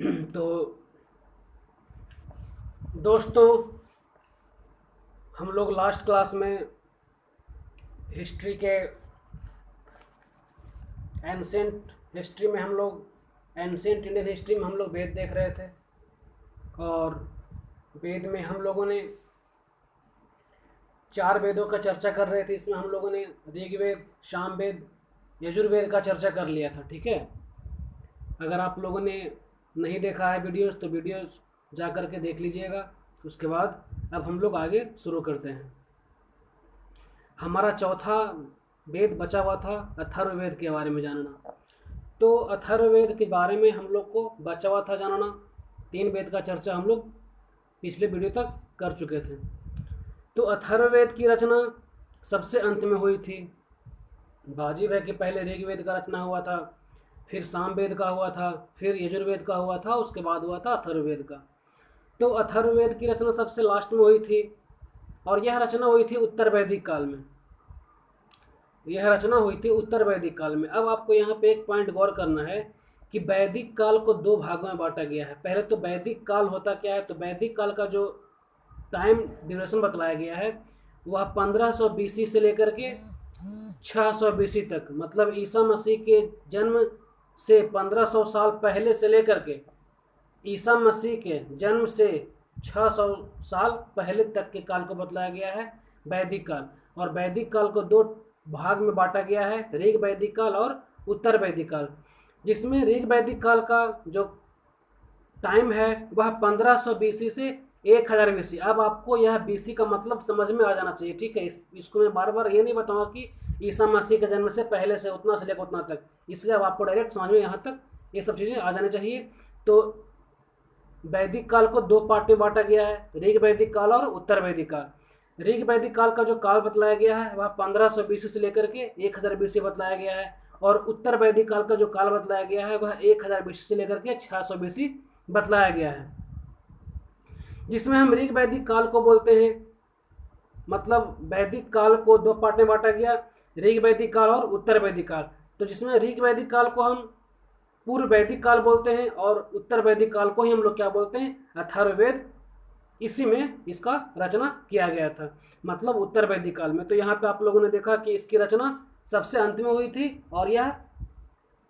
तो दोस्तों, हम लोग लास्ट क्लास में हिस्ट्री के एंसेंट हिस्ट्री में हम लोग एंसेंट इंडियन हिस्ट्री में हम लोग वेद देख रहे थे। और वेद में हम लोगों ने 4 वेदों का चर्चा कर रहे थे। इसमें हम लोगों ने ऋग्वेद, सामवेद, यजुर्वेद का चर्चा कर लिया था। ठीक है, अगर आप लोगों ने नहीं देखा है वीडियोस तो वीडियोस जा कर के देख लीजिएगा। उसके बाद अब हम लोग आगे शुरू करते हैं। हमारा चौथा वेद बचा हुआ था अथर्ववेद के बारे में जानना। तो अथर्ववेद के बारे में हम लोग को बचा हुआ था जानना। 3 वेद का चर्चा हम लोग पिछले वीडियो तक कर चुके थे। तो अथर्ववेद की रचना सबसे अंत में हुई थी। वाजिब है कि पहले ऋग्वेद का रचना हुआ था, फिर सामवेद का हुआ था, फिर यजुर्वेद का हुआ था, उसके बाद हुआ था अथर्ववेद का। तो अथर्ववेद की रचना सबसे लास्ट में हुई थी और यह रचना हुई थी उत्तर वैदिक काल में। यह रचना हुई थी उत्तर वैदिक काल में। अब आपको यहाँ पे एक पॉइंट गौर करना है कि वैदिक काल को 2 भागों में बांटा गया है। पहले तो वैदिक काल होता क्या है, तो वैदिक काल का जो टाइम ड्यूरेशन बतलाया गया है वह 1500 BC से लेकर के 600 BC तक, मतलब ईसा मसीह के जन्म से 1500 साल पहले से लेकर के ईसा मसीह के जन्म से 600 साल पहले तक के काल को बतलाया गया है वैदिक काल। और वैदिक काल को 2 भाग में बांटा गया है, ऋग वैदिक काल और उत्तर वैदिक काल। जिसमें ऋग वैदिक काल का जो टाइम है वह 1500 BC से 1000 BC। अब आपको यह BC का मतलब समझ में आ जाना चाहिए। ठीक है, इसको मैं बार बार ये नहीं बताऊंगा कि ईसा मसीह के जन्म से पहले से उतना से लेकर उतना तक, इसलिए अब आपको डायरेक्ट समझ में यहाँ तक ये सब चीज़ें आ जानी चाहिए। तो वैदिक काल को 2 पार्ट में बांटा गया है, ऋग वैदिक काल और उत्तर वैदिक काल। ऋग वैदिक काल का जो काल बतलाया गया है वह 1500 BC से लेकर के 1000 BC बतलाया गया है। और उत्तर वैदिक काल का जो काल बतलाया गया है वह 1000 BC से लेकर के 600 BC बतलाया गया है। जिसमें हम ऋग वैदिक काल को बोलते हैं, मतलब वैदिक काल को 2 पार्ट में बांटा गया, ऋग वैदिक काल और उत्तर वैदिक काल। तो जिसमें ऋग वैदिक काल को हम पूर्व वैदिक काल बोलते हैं और उत्तर वैदिक काल को ही हम लोग क्या बोलते हैं, अथर्ववेद। इसी में इसका रचना किया गया था, मतलब उत्तर वैदिक काल में। तो यहाँ पे आप लोगों ने देखा कि इसकी रचना सबसे अंत में हुई थी और यह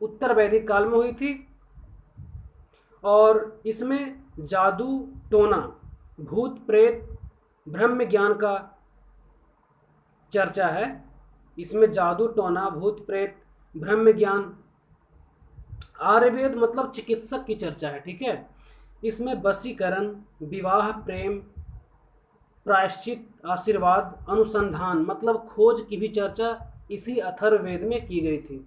उत्तर वैदिक काल में हुई थी। और इसमें जादू टोना, भूत प्रेत, ब्रह्म ज्ञान का चर्चा है। इसमें जादू टोना, भूत प्रेत, ब्रह्म ज्ञान, आयुर्वेद मतलब चिकित्सक की चर्चा है। ठीक है, इसमें वशीकरण, विवाह, प्रेम, प्रायश्चित, आशीर्वाद, अनुसंधान मतलब खोज की भी चर्चा इसी अथर्ववेद में की गई थी।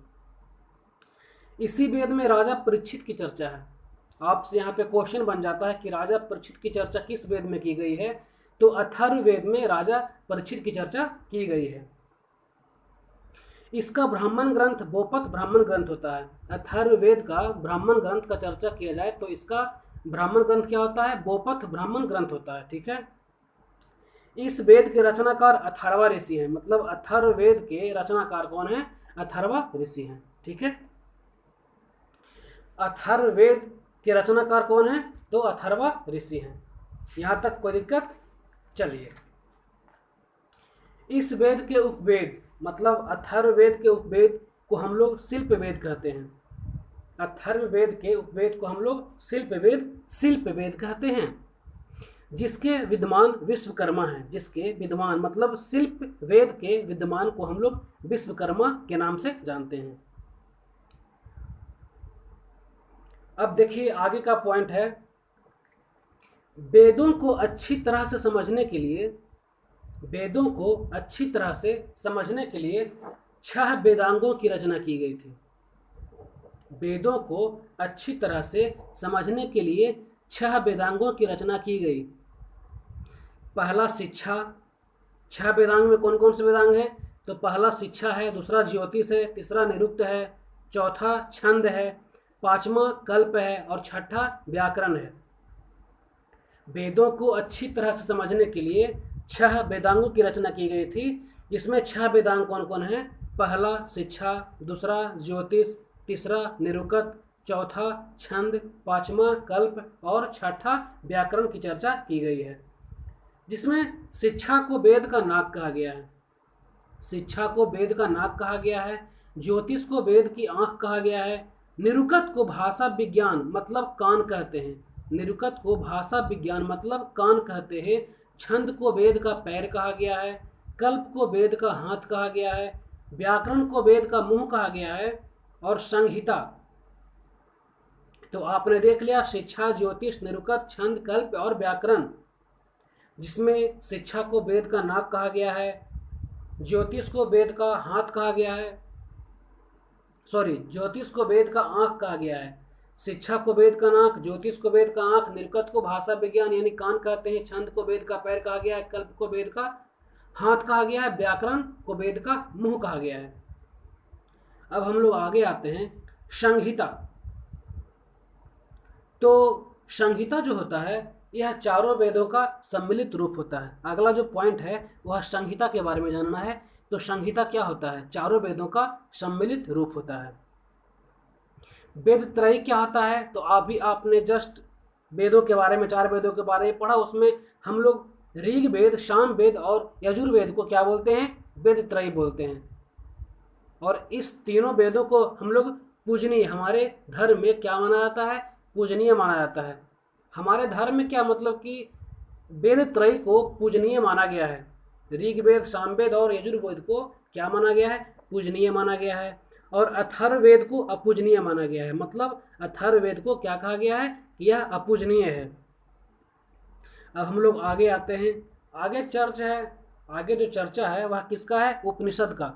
इसी वेद में राजा परीक्षित की चर्चा है। आपसे यहाँ पे क्वेश्चन बन जाता है कि राजा परीक्षित की चर्चा किस वेद में की गई है, तो अथर्ववेद में राजा परीक्षित की चर्चा की गई है। इसका ब्राह्मण ग्रंथ बोपत ब्राह्मण ग्रंथ होता है। अथर्ववेद का ब्राह्मण ग्रंथ का चर्चा किया जाए तो इसका ब्राह्मण ग्रंथ क्या होता है, बोपथ ब्राह्मण ग्रंथ होता है। ठीक है, इस वेद के रचनाकार अथर्वा ऋषि हैं, मतलब अथर्ववेद के रचनाकार कौन है, अथर्वा ऋषि हैं। ठीक है, अथर्ववेद के रचनाकार कौन है, तो अथर्वा ऋषि हैं। यहाँ तक कोई दिक्कत? चलिए, इस वेद के उपवेद मतलब अथर्ववेद के उपवेद को हम लोग शिल्प वेद कहते हैं। अथर्ववेद के उपवेद को हम लोग शिल्प वेद कहते हैं। जिसके विद्वान विश्वकर्मा हैं, जिसके विद्वान मतलब शिल्प वेद के विद्वान को हम लोग विश्वकर्मा के नाम से जानते हैं। अब देखिए आगे का पॉइंट है, वेदों को अच्छी तरह से समझने के लिए, वेदों को अच्छी तरह से समझने के लिए 6 वेदांगों की रचना की गई थी। वेदों को अच्छी तरह से समझने के लिए 6 वेदांगों की रचना की गई। पहला शिक्षा, 6 वेदांग में कौन कौन से वेदांग हैं, तो पहला शिक्षा है, दूसरा ज्योतिष है, तीसरा निरुक्त है, चौथा छंद है, 5वां कल्प है और 6ठा व्याकरण है। वेदों को अच्छी तरह से समझने के लिए 6 वेदांगों की रचना की गई थी। जिसमें 6 वेदांग कौन कौन हैं, पहला शिक्षा, दूसरा ज्योतिष, तीसरा निरुक्त, चौथा छंद, पांचवा कल्प और छठा व्याकरण की चर्चा की गई है, जिसमें शिक्षा को वेद का नाक कहा गया है। शिक्षा को वेद का नाक कहा गया है, ज्योतिष को वेद की आंख कहा गया है, निरुक्त को भाषा विज्ञान मतलब कान कहते हैं, निरुक्त को भाषा विज्ञान मतलब कान कहते हैं, छंद को वेद का पैर कहा गया है, कल्प को वेद का हाथ कहा गया है, व्याकरण को वेद का मुंह कहा गया है, और संहिता, तो आपने देख लिया शिक्षा, ज्योतिष, निरुक्त, छंद, कल्प और व्याकरण, जिसमें शिक्षा को वेद का नाक कहा गया है, ज्योतिष को वेद का हाथ कहा गया है, ज्योतिष को वेद का आंख कहा गया है, शिक्षा को वेद का नाक, ज्योतिष को वेद का आंख, निरुक्त को भाषा विज्ञान यानी कान कहते हैं, छंद को वेद का पैर कहा गया है, कल्प को वेद का हाथ कहा गया है, व्याकरण को वेद का मुंह कहा गया है। अब हम लोग आगे आते हैं संहिता। तो संहिता जो होता है यह चारों वेदों का सम्मिलित रूप होता है। अगला जो पॉइंट है वह संहिता के बारे में जानना है। तो संहिता क्या होता है? चारों वेदों का सम्मिलित रूप होता है। वेद त्रयी क्या होता है? तो आपने जस्ट वेदों के बारे में, चार वेदों के बारे में पढ़ा। उसमें हम लोग ऋग वेद, साम वेद और यजुर्वेद को क्या बोलते हैं? वेद त्रयी बोलते हैं। और इस तीनों वेदों को हम लोग पूजनीय, हमारे धर्म में क्या माना जाता है? पूजनीय माना जाता है। हमारे धर्म में क्या मतलब कि वेद त्रयी को पूजनीय माना गया है। ऋग्वेद, सामवेद और यजुर्वेद को क्या माना गया है? पूजनीय माना गया है। और अथर्ववेद को अपूजनीय माना गया है। मतलब अथर्ववेद को क्या कहा गया है? यह अपूजनीय है। अब हम लोग आगे आते हैं। आगे जो चर्चा है वह किसका है? उपनिषद का।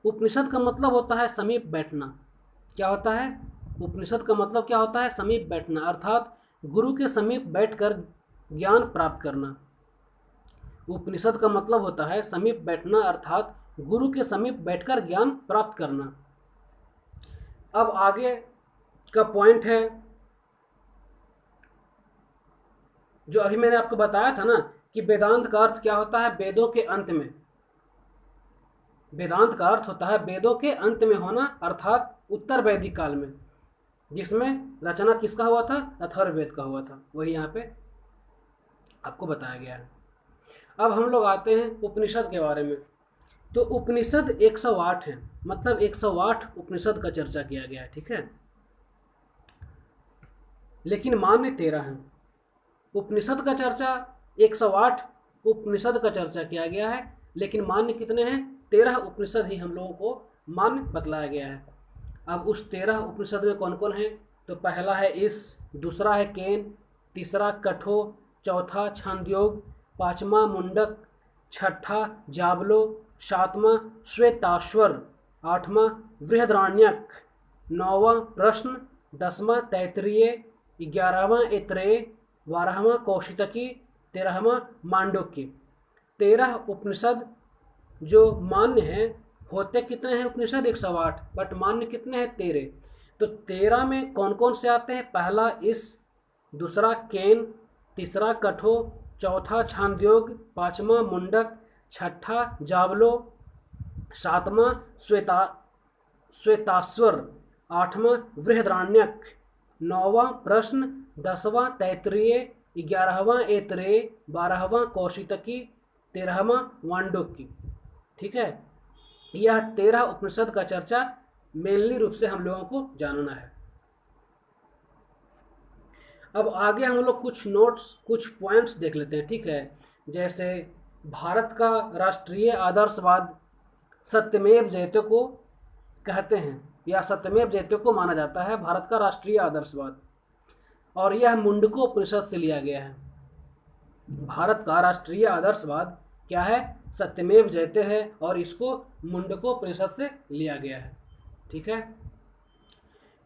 उपनिषद का मतलब होता है समीप बैठना। क्या होता है? उपनिषद का मतलब क्या होता है? समीप बैठना, अर्थात गुरु के समीप बैठकर ज्ञान प्राप्त करना। उपनिषद का मतलब होता है समीप बैठना, अर्थात गुरु के समीप बैठकर ज्ञान प्राप्त करना। अब आगे का पॉइंट है जो अभी मैंने आपको बताया था ना कि वेदांत का अर्थ क्या होता है? वेदों के अंत में। वेदांत का अर्थ होता है वेदों के अंत में होना, अर्थात उत्तर वैदिक काल में, जिसमें रचना किसका हुआ था? अथर्ववेद का हुआ था। वही यहाँ पे आपको बताया गया है। अब हम लोग आते हैं उपनिषद के बारे में। तो उपनिषद 108 है, मतलब 108 उपनिषद का चर्चा किया गया है, ठीक है। लेकिन मान्य 13 है। उपनिषद का चर्चा 108 उपनिषद का चर्चा किया गया है, लेकिन मान्य कितने हैं? 13 उपनिषद ही हम लोगों को मान्य बतलाया गया है। अब उस 13 उपनिषद में कौन कौन है? तो पहला है इस, दूसरा है केन, तीसरा कठो, चौथा छांदयोग, पांचवा मुंडक, छठा जाबलो, सातवां श्वेताश्वर, आठवां बृहदारण्यक, नौवां प्रश्न, 10वां तैत्तिरीय, 11वां ऐतरेय, 12वां कौशितकी, 13वां मांडुक्य। 13 उपनिषद जो मान्य हैं, होते कितने हैं उपनिषद? 108, बट मान्य कितने हैं? 13। तो 13 में कौन कौन से आते हैं? पहला इस, दूसरा केन, तीसरा कठो, चौथा छांदयोग, पांचवा मुंडक, छठा जावलो, सातवां श्वेताश्वर, आठवां बृहदारण्यक, नौवां प्रश्न, 10वां तैत्तिरीय, 11वां ऐतरेय, 12वां कौशितकी, 13वां मांडुक्य। ठीक है, यह 13 उपनिषद का चर्चा मेनली रूप से हम लोगों को जानना है। अब आगे हम लोग कुछ नोट्स, कुछ पॉइंट्स देख लेते हैं, ठीक है। जैसे भारत का राष्ट्रीय आदर्शवाद सत्यमेव जयते को कहते हैं, या सत्यमेव जयते को माना जाता है भारत का राष्ट्रीय आदर्शवाद, और यह मुंडको उपनिषद से लिया गया है। भारत का राष्ट्रीय आदर्शवाद क्या है? सत्यमेव जयते है, और इसको मुंडको उपनिषद से लिया गया है, ठीक है।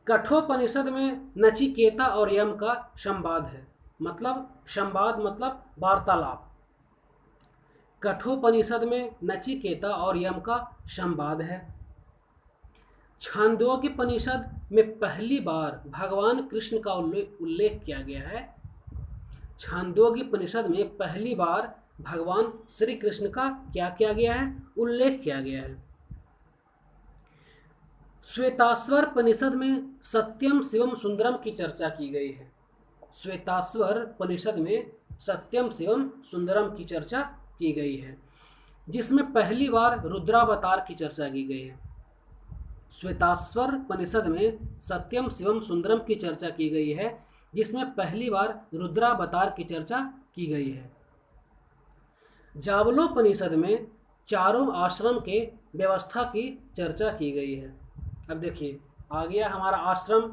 कठोपनिषद में नचिकेता और यम का संवाद है, मतलब संवाद मतलब वार्तालाप। कठोपनिषद में नचिकेता और यम का संवाद है। छांदोग्योपनिषद में पहली बार भगवान कृष्ण का उल्लेख किया गया है। छांदोग्योपनिषद में पहली बार भगवान श्री कृष्ण का क्या किया गया है? उल्लेख किया गया है। श्वेताश्वर उपनिषद में सत्यम शिवम सुंदरम की चर्चा की गई है। श्वेताश्वर उपनिषद में सत्यम शिवम सुंदरम की चर्चा की गई है, जिसमें पहली बार रुद्रावतार की चर्चा की गई है। श्वेताश्वर उपनिषद में सत्यम शिवम सुंदरम की चर्चा की गई है, जिसमें पहली बार रुद्रावतार की चर्चा की गई है। जावलोपनिषद में चारों आश्रम के व्यवस्था की चर्चा की गई है। अब देखिए आ गया हमारा आश्रम।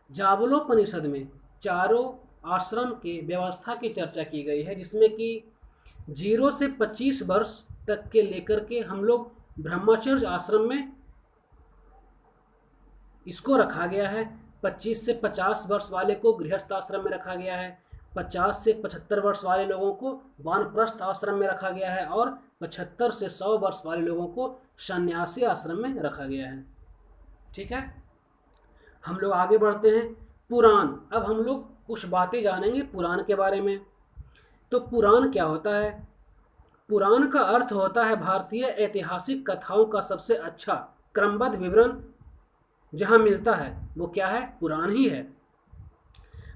जावलोपनिषद में चारों आश्रम के व्यवस्था की चर्चा की गई है, जिसमें कि 0 से 25 वर्ष तक के लेकर के हम लोग ब्रह्मचर्य आश्रम में इसको रखा गया है। 25 से 50 वर्ष वाले को गृहस्थ आश्रम में रखा गया है। 50 से 75 वर्ष वाले लोगों को वानप्रस्थ आश्रम में रखा गया है और 75 से 100 वर्ष वाले लोगों को सन्यासी आश्रम में रखा गया है। ठीक है, हम लोग आगे बढ़ते हैं। पुराण, अब हम लोग कुछ बातें जानेंगे पुराण के बारे में। तो पुराण क्या होता है? पुराण का अर्थ होता है भारतीय ऐतिहासिक कथाओं का सबसे अच्छा क्रमबद्ध विवरण जहाँ मिलता है वो क्या है? पुराण ही है।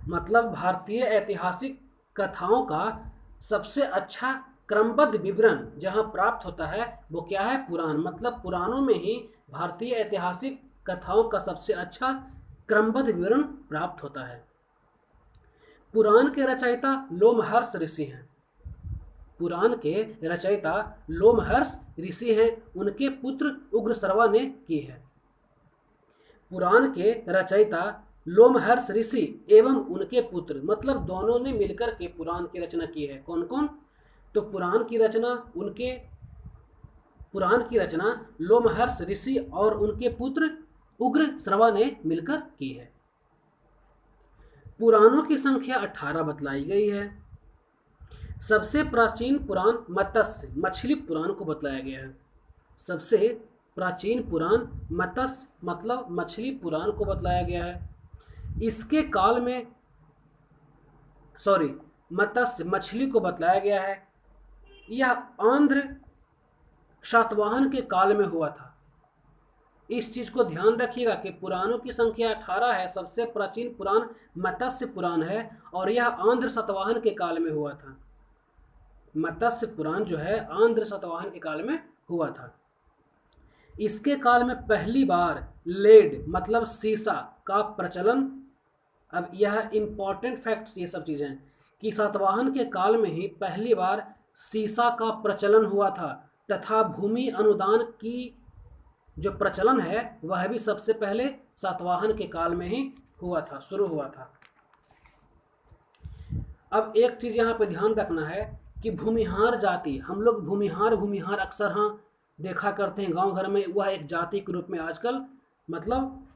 मतलब भारतीय ऐतिहासिक कथाओं का सबसे अच्छा क्रमबद्ध विवरण जहाँ प्राप्त होता है वो क्या है? पुराण। मतलब पुराणों में ही भारतीय ऐतिहासिक कथाओं का सबसे अच्छा क्रमबद्ध विवरण प्राप्त होता है। पुराण के रचयिता लोमहर्ष ऋषि हैं। पुराण के रचयिता लोमहर्ष ऋषि हैं, उनके पुत्र उग्रश्रवा ने की है। पुराण के रचयिता लोमहर्ष ऋषि एवं उनके पुत्र, मतलब दोनों ने मिलकर के पुराण की रचना की है। कौन कौन? तो पुराण की रचना लोमहर्ष ऋषि और उनके पुत्र उग्रश्रवा ने मिलकर की है। पुराणों की संख्या 18 बतलाई गई है। सबसे प्राचीन पुराण मत्स्य मछली पुराण को बतलाया गया है। सबसे प्राचीन पुराण मत्स्य मतलब मछली पुराण को बतलाया गया है। इसके काल में मत्स्य मछली को बतलाया गया है। यह आंध्र सातवाहन के काल में हुआ था। इस चीज को ध्यान रखिएगा कि पुराणों की संख्या 18 है। सबसे प्राचीन पुराण मत्स्य पुराण है और यह आंध्र सातवाहन के काल में हुआ था। मत्स्य पुराण जो है आंध्र सातवाहन के काल में हुआ था। इसके काल में पहली बार लेड मतलब सीसा का प्रचलन, अब यह इंपॉर्टेंट फैक्ट्स ये सब चीजें कि सातवाहन के काल में ही पहली बार सीसा का प्रचलन हुआ था, तथा भूमि अनुदान की जो प्रचलन है वह भी सबसे पहले सातवाहन के काल में ही हुआ था, शुरू हुआ था। अब एक चीज यहाँ पे ध्यान रखना है कि भूमिहार जाति, हम लोग भूमिहार अक्सर हाँ देखा करते हैं गांव घर में, वह एक जाति के रूप में आजकल मतलब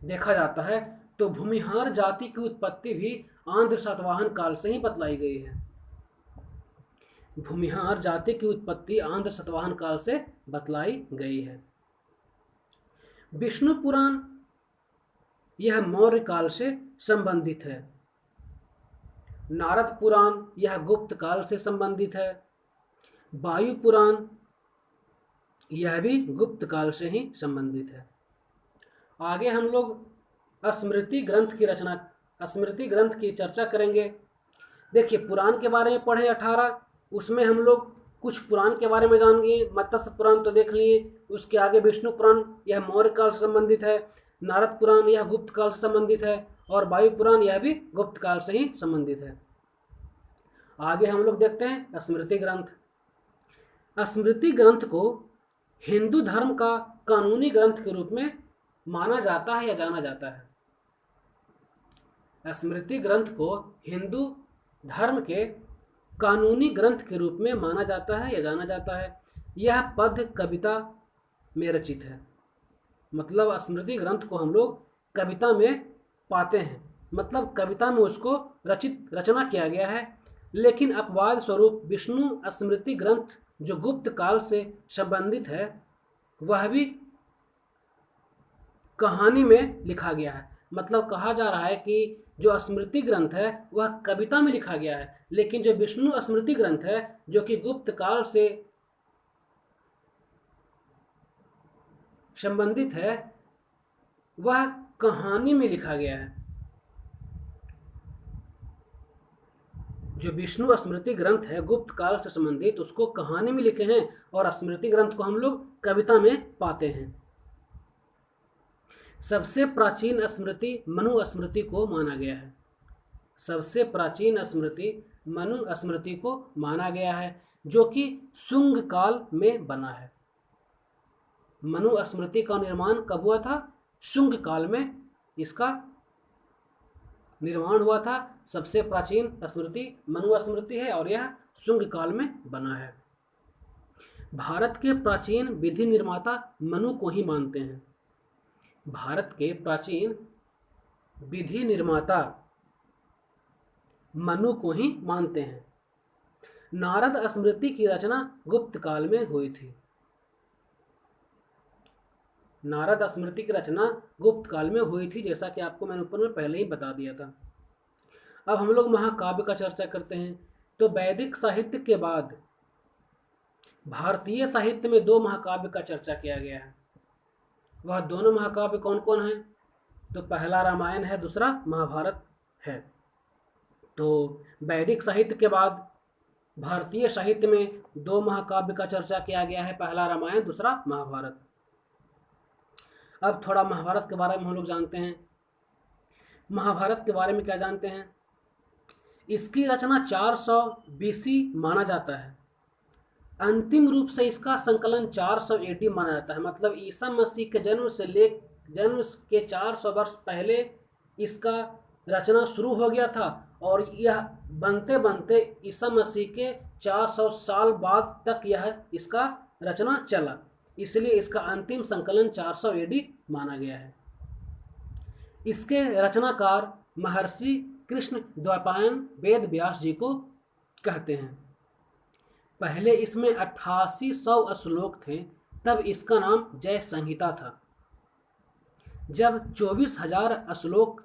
देखा जाता है। तो भूमिहार जाति की उत्पत्ति भी आंध्र सातवाहन काल से ही बतलाई गई है। भूमिहार जाति की उत्पत्ति आंध्र सातवाहन काल से बतलाई गई है। विष्णु पुराण यह मौर्य काल से संबंधित है। नारद पुराण यह गुप्त काल से संबंधित है। वायु पुराण यह भी गुप्त काल से ही संबंधित है। आगे हम लोग स्मृति ग्रंथ की चर्चा करेंगे। देखिए पुराण के बारे में पढ़े 18, उसमें हम लोग कुछ पुराण के बारे में जानेंगे। मत्स्य पुराण तो देख लिए, उसके आगे विष्णु पुराण यह मौर्य काल से संबंधित है। नारद पुराण यह गुप्त काल से संबंधित है और वायु पुराण यह भी गुप्त काल से ही संबंधित है। आगे हम लोग देखते हैं स्मृति ग्रंथ। स्मृति ग्रंथ को हिंदू धर्म का कानूनी ग्रंथ के रूप में माना जाता है या जाना जाता है। स्मृति ग्रंथ को हिंदू धर्म के कानूनी ग्रंथ के रूप में माना जाता है या जाना जाता है। यह पद्य कविता में रचित है। मतलब स्मृति ग्रंथ को हम लोग कविता में पाते हैं, मतलब कविता में उसको रचना किया गया है। लेकिन अपवाद स्वरूप विष्णु स्मृति ग्रंथ जो गुप्त काल से संबंधित है वह भी कहानी में लिखा गया है। मतलब कहा जा रहा है कि जो स्मृति ग्रंथ है वह कविता में लिखा गया है, लेकिन जो विष्णु स्मृति ग्रंथ है जो कि गुप्त काल से संबंधित है वह कहानी में लिखा गया है। जो विष्णु स्मृति ग्रंथ है गुप्त काल से संबंधित, उसको कहानी में लिखे हैं, और स्मृति ग्रंथ को हम लोग कविता में पाते हैं। सबसे प्राचीन स्मृति मनु स्मृति को माना गया है। सबसे प्राचीन स्मृति मनु स्मृति को माना गया है, जो कि शुंग काल में बना है। मनु स्मृति का निर्माण कब हुआ था? शुंग काल में इसका निर्माण हुआ था। सबसे प्राचीन स्मृति मनु स्मृति है और यह शुंग काल में बना है। भारत के प्राचीन विधि निर्माता मनु को ही मानते हैं। भारत के प्राचीन विधि निर्माता मनु को ही मानते हैं। नारद स्मृति की रचना गुप्त काल में हुई थी। नारद स्मृति की रचना गुप्त काल में हुई थी, जैसा कि आपको मैंने ऊपर में पहले ही बता दिया था। अब हम लोग महाकाव्य का चर्चा करते हैं। तो वैदिक साहित्य के बाद भारतीय साहित्य में दो महाकाव्य का चर्चा किया गया है। वह दोनों महाकाव्य कौन कौन हैं? तो पहला रामायण है, दूसरा महाभारत है। तो वैदिक साहित्य के बाद भारतीय साहित्य में दो महाकाव्य का चर्चा किया गया है, पहला रामायण, दूसरा महाभारत। अब थोड़ा महाभारत के बारे में हम लोग जानते हैं। महाभारत के बारे में क्या जानते हैं? इसकी रचना 400 BC माना जाता है। अंतिम रूप से इसका संकलन 400 AD माना जाता है। मतलब ईसा मसीह के जन्म के 400 वर्ष पहले इसका रचना शुरू हो गया था, और यह बनते बनते ईसा मसीह के 400 साल बाद तक यह इसका रचना चला। इसलिए इसका अंतिम संकलन 400 AD माना गया है। इसके रचनाकार महर्षि कृष्ण द्वैपायन वेद व्यास जी को कहते हैं। पहले इसमें 8800 श्लोक थे, तब इसका नाम जय संहिता था। जब 24,000 श्लोक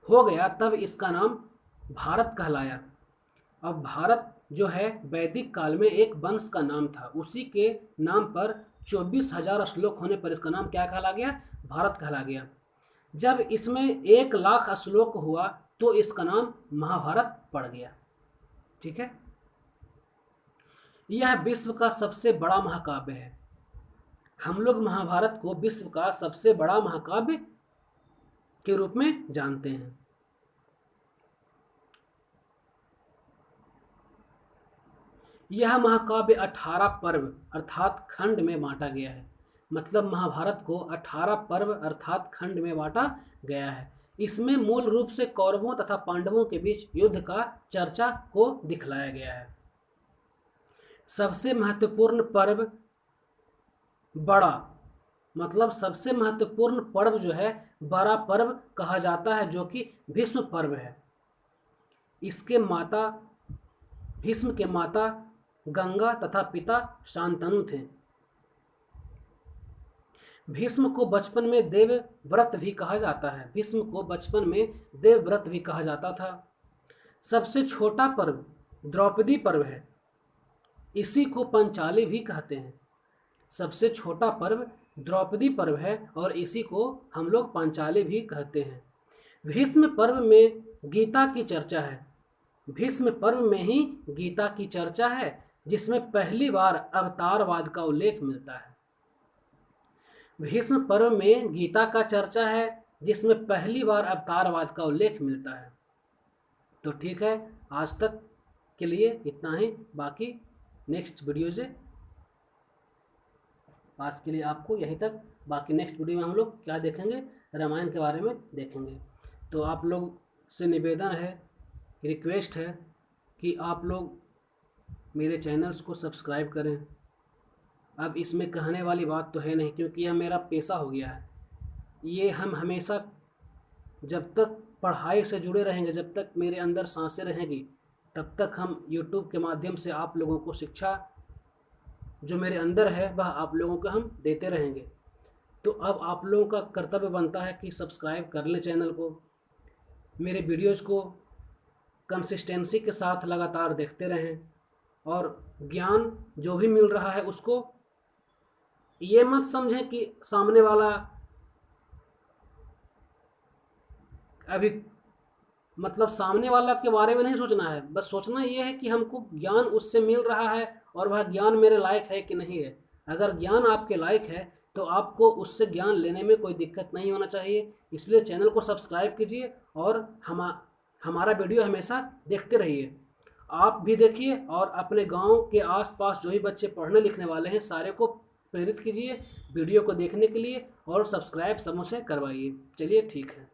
हो गया तब इसका नाम भारत कहलाया। अब भारत जो है वैदिक काल में एक वंश का नाम था, उसी के नाम पर 24,000 श्लोक होने पर इसका नाम क्या कहला गया? भारत कहला गया। जब इसमें 1,00,000 श्लोक हुआ तो इसका नाम महाभारत पड़ गया। ठीक है, यह विश्व का सबसे बड़ा महाकाव्य है। हम लोग महाभारत को विश्व का सबसे बड़ा महाकाव्य के रूप में जानते हैं। यह महाकाव्य 18 पर्व अर्थात खंड में बांटा गया है। मतलब महाभारत को 18 पर्व अर्थात खंड में बांटा गया है। इसमें मूल रूप से कौरवों तथा पांडवों के बीच युद्ध का चर्चा को दिखलाया गया है। सबसे महत्वपूर्ण पर्व बड़ा, मतलब सबसे महत्वपूर्ण पर्व जो है बड़ा पर्व कहा जाता है, जो कि भीष्म पर्व है। इसके माता भीष्म के माता गंगा तथा पिता शांतनु थे। भीष्म को बचपन में देवव्रत भी कहा जाता है। भीष्म को बचपन में देवव्रत भी कहा जाता था। सबसे छोटा पर्व द्रौपदी पर्व है, इसी को पंचाली भी कहते हैं। सबसे छोटा पर्व द्रौपदी पर्व है और इसी को हम लोग पंचाली भी कहते हैं। भीष्म पर्व में गीता की चर्चा है। भीष्म पर्व में ही गीता की चर्चा है, जिसमें पहली बार अवतारवाद का उल्लेख मिलता है। भीष्म पर्व में गीता का चर्चा है, जिसमें पहली बार अवतारवाद का उल्लेख मिलता है। तो ठीक है, आज तक के लिए इतना ही। बाकी नेक्स्ट वीडियो से आज के लिए आपको यहीं तक। बाकी नेक्स्ट वीडियो में हम लोग क्या देखेंगे? रामायण के बारे में देखेंगे। तो आप लोग से निवेदन है, रिक्वेस्ट है कि आप लोग मेरे चैनल्स को सब्सक्राइब करें। अब इसमें कहने वाली बात तो है नहीं, क्योंकि यह मेरा पेशा हो गया है। ये हम हमेशा जब तक पढ़ाई से जुड़े रहेंगे, जब तक मेरे अंदर सांसें रहेंगी, तब तक हम YouTube के माध्यम से आप लोगों को शिक्षा जो मेरे अंदर है वह आप लोगों को हम देते रहेंगे। तो अब आप लोगों का कर्तव्य बनता है कि सब्सक्राइब कर लें चैनल को, मेरे वीडियोज़ को कंसिस्टेंसी के साथ लगातार देखते रहें, और ज्ञान जो भी मिल रहा है उसको ये मत समझें कि सामने वाला अभी मतलब सामने वाला के बारे में नहीं सोचना है, बस सोचना ये है कि हमको ज्ञान उससे मिल रहा है और वह ज्ञान मेरे लायक है कि नहीं है। अगर ज्ञान आपके लायक है तो आपको उससे ज्ञान लेने में कोई दिक्कत नहीं होना चाहिए। इसलिए चैनल को सब्सक्राइब कीजिए और हमारा वीडियो हमेशा देखते रहिए। आप भी देखिए और अपने गांव के आसपास जो भी बच्चे पढ़ने लिखने वाले हैं सारे को प्रेरित कीजिए वीडियो को देखने के लिए और सब्सक्राइब समूह से करवाइए। चलिए ठीक है।